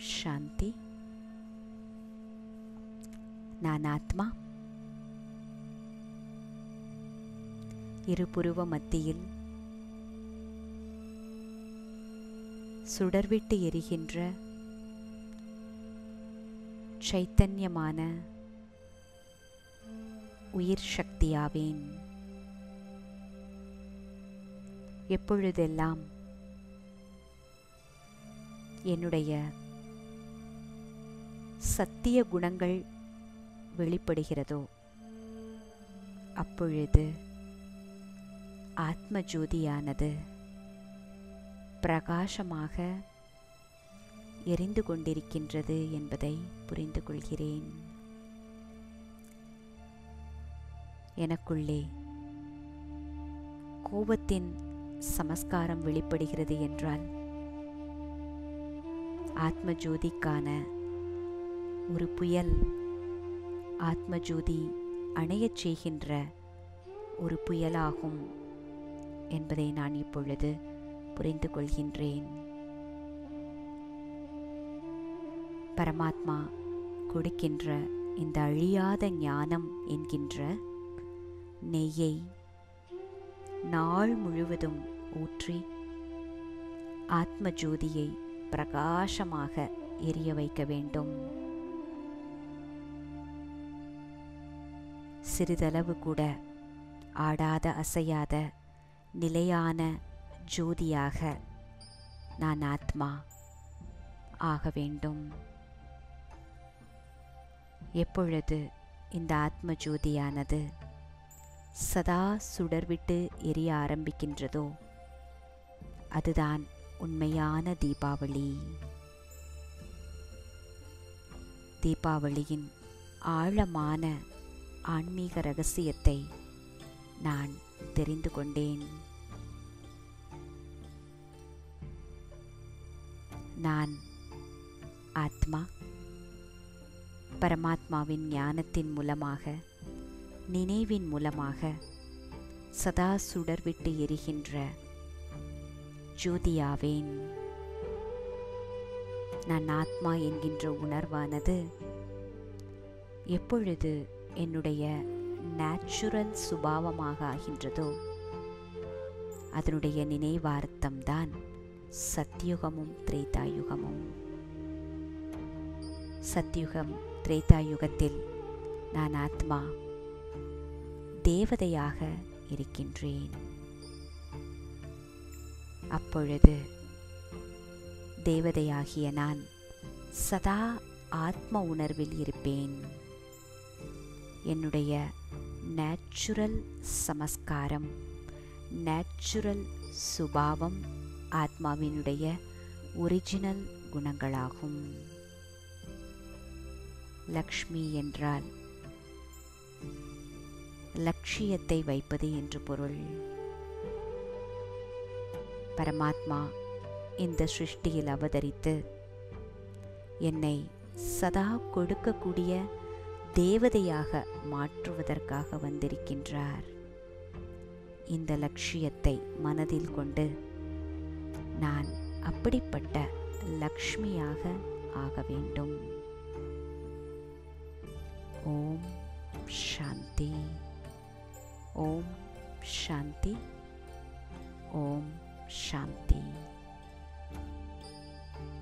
சாந்தி. நான் ஆத்மா. இருபுருவ மத்தியில் சுடர்விட்டு எரிகின்ற சைத்தன்யமான உயிர் சக்தியாவேன். எப்பொழுதெல்லாம் என்னுடைய சத்திய குணங்கள் வெளிப்படுகிறதோ அப்பொழுது ஆத்ம ஜோதியானது பிரகாசமாக எரிந்து கொண்டிருக்கின்றது என்பதை புரிந்து கொள்கிறேன். எனக்குள்ளே கோபத்தின் சமஸ்காரம் வெளிப்படுகிறது என்றால் ஆத்ம ஜோதிக்கான ஒரு புயல், ஆத்ம ஜோதி அணையச் செய்கின்ற ஒரு புயலாகும் என்பதை நான் இப்பொழுது புரிந்து கொள்கின்றேன். பரமாத்மா கொடுக்கின்ற இந்த அழியாத ஞானம் என்கின்ற நெய்யை நாள் முழுவதும் ஊற்றி ஆத்ம ஜோதியை பிரகாசமாக எரிய வைக்க வேண்டும். சிறிதளவு கூட ஆடாத அசையாத நிலையான ஜோதியாக நான் ஆத்மா ஆக வேண்டும். எப்பொழுது இந்த ஆத்ம ஜோதியானது சதா சுடர்விட்டு எரிய ஆரம்பிக்கின்றதோ அதுதான் உண்மையான தீபாவளி. தீபாவளியின் ஆழமான ஆன்மீக ரகசியத்தை நான் தெரிந்து கொண்டேன். நான் ஆத்மா. பரமாத்மாவின் ஞானத்தின் மூலமாக, நினைவின் மூலமாக சதா சுடர்விட்டு எரிகின்ற ஜோதியாவேன். நான் ஆத்மா என்கின்ற உணர்வானது எப்பொழுது என்னுடைய நேச்சுரல் சுபாவமாக ஆகின்றதோ அதனுடைய நினைவார்த்தம்தான் சத்யுகமும் திரேதாயுகமும். சத்யுகம் திரேதாயுகத்தில் நான் ஆத்மா தேவதையாக இருக்கின்றேன். அப்பொழுது தேவதையாகிய நான் சதா ஆத்ம உணர்வில் இருப்பேன். என்னுடைய நேச்சுரல் சமஸ்காரம், நேச்சுரல் சுபாவம் ஆத்மாவினுடைய ஒரிஜினல் குணங்களாகும். லக்ஷ்மி என்றால் லட்சியத்தை வைப்பது என்று பொருள். பரமாத்மா இந்த சிருஷ்டியில் அவதரித்து என்னை சதா கொடுக்கக்கூடிய தேவதையாக மாற்றுவதற்காக வந்திருக்கின்றார். இந்த லட்சியத்தை மனதில் கொண்டு நான் அப்படிப்பட்ட லக்ஷ்மியாக ஆக வேண்டும். ஓம் சாந்தி. ஓம் சாந்தி. ஓம் சாந்தி.